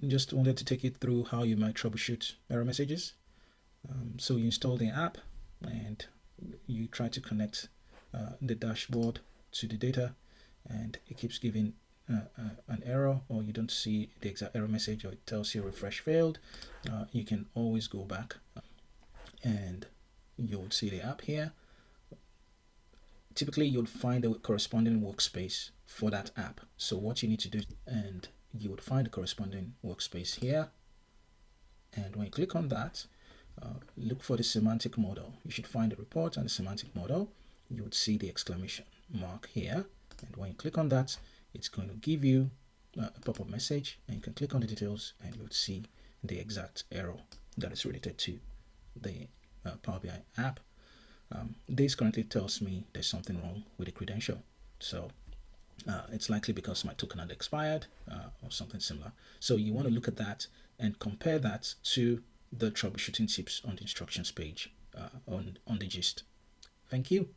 just wanted to take you through how you might troubleshoot error messages. So you install the app and you try to connect the dashboard to the data, and it keeps giving an error, or you don't see the exact error message, or it tells you refresh failed. You can always go back and you'll see the app here. Typically you'll find a corresponding workspace for that app. So what you need to do, and you would find the corresponding workspace here, and when you click on that, look for the semantic model. You should find the report and the semantic model. You would see the exclamation mark here, and when you click on that, it's going to give you a pop-up message, and you can click on the details and you would see the exact error that is related to the Power BI app. This currently tells me there's something wrong with the credential, so it's likely because my token had expired or something similar. So you want to look at that and compare that to the troubleshooting tips on the instructions page on the gist. Thank you.